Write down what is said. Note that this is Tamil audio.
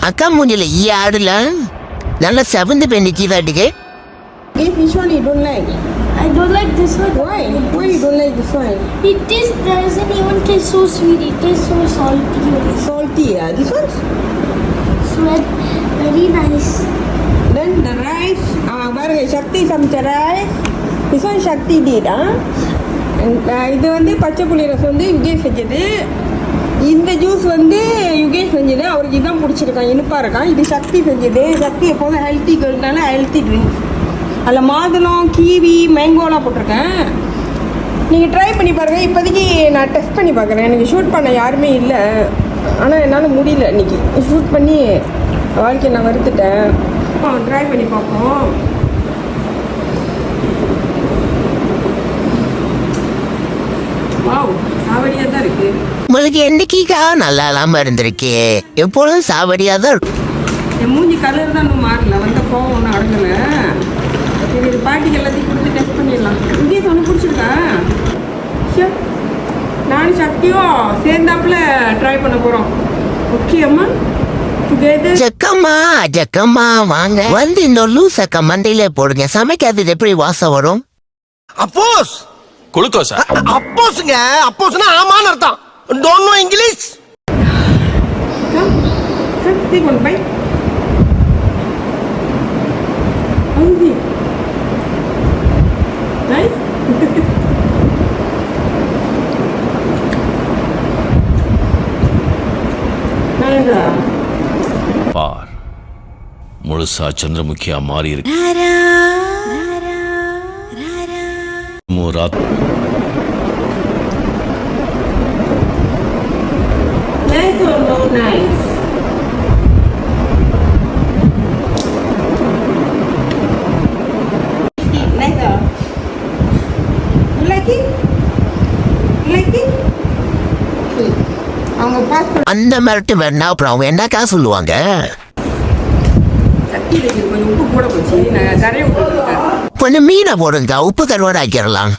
அக்கா மூஞ்சில ஈ ஆடுல நல்லா செவந்து பெண்ணிச்சு தாட்டுக்கு. Okay, which one you don't like? I don't like this one. Why? Why you don't like this one? It doesn't even taste so sweet. It tastes so salty. Salty, This one's? Sweet, very nice. Then the rice, பாருங்க சக்தி சமைச்ச rice. This one Shakti did, இது வந்து பச்சை புளி ரசம் வந்து யுகேஷ் செஞ்சது. இந்த ஜூஸ் வந்து யுகேஷ் செஞ்சது. அவருக்கு இதான் பிடிச்சிருக்கான், இனிப்பாக இருக்கான். இது சக்தி செஞ்சது. சக்தி எப்போதும் ஹெல்த்தி கேர்ள்னால ஹெல்த்தி ட்ரிங்க்ஸ். அதில் மாதுளம், கீவி, மேங்கோலாம் போட்டிருக்கேன். நீங்கள் ட்ரை பண்ணி பாருங்கள். இப்போதைக்கு நான் டெஸ்ட் பண்ணி பார்க்குறேன். எனக்கு ஷூட் பண்ண யாருமே இல்லை, ஆனால் என்னால் முடியல இன்றைக்கி. ஷூட் பண்ணி வாழ்க்கையை நான் வருத்துட்டேன். ட்ரை பண்ணி பார்ப்போம். வாவ், சாவடியாக தான் இருக்குது. உங்களுக்கு என்னைக்கா நல்லா இல்லாம இருந்திருக்கே, எப்பொழுதும் சாவடியா தான் இருக்கும். என் மூஞ்சி கலர் தான் இன்னும் மாறல, வந்த கோவம் ஒன்றும் அடங்கலை. சரி, இது பாட்டிக்கு எல்லாத்தையும் கொடுத்து டெஸ்ட் பண்ணிடலாம். இங்கே ஒன்று பிடிச்சிருக்கா? ஷியோர், நானும் சக்தியும் சேர்ந்தாப்புல ட்ரை பண்ண போகிறோம். ஓகே அம்மா, டுகெதர். ஜக்கம்மா ஜக்கம்மா வாங்க வந்து இந்த லூசக்க மண்டையில போடுங்க. சமைக்காதது எப்படி வாசம் வரும்? அப்போஸ் குளுக்கோஸா? அப்போஸ்ங்க, அப்போஸ்னா ஆமான்னு அர்த்தம். Don't know English. Take one bite. How is it? Nice? Nanda. பார், முழுசா சந்திரமுகியா மாறி இருக்கு. Nice or no nice? Nice or? You like it? You like it? அவங்க பாஸ் பண்ண அந்த மிரட்டு வேணா அப்புறம் அவங்க என்னக்கா சொல்லுவாங்க? சக்தி கொஞ்சம் உப்பு போட போச்சு, நான் கரையை விட்டுருக்கேன். கொஞ்சம் மீனை போடுங்க, உப்பு கருவாடு ஆக்கிடலாம்.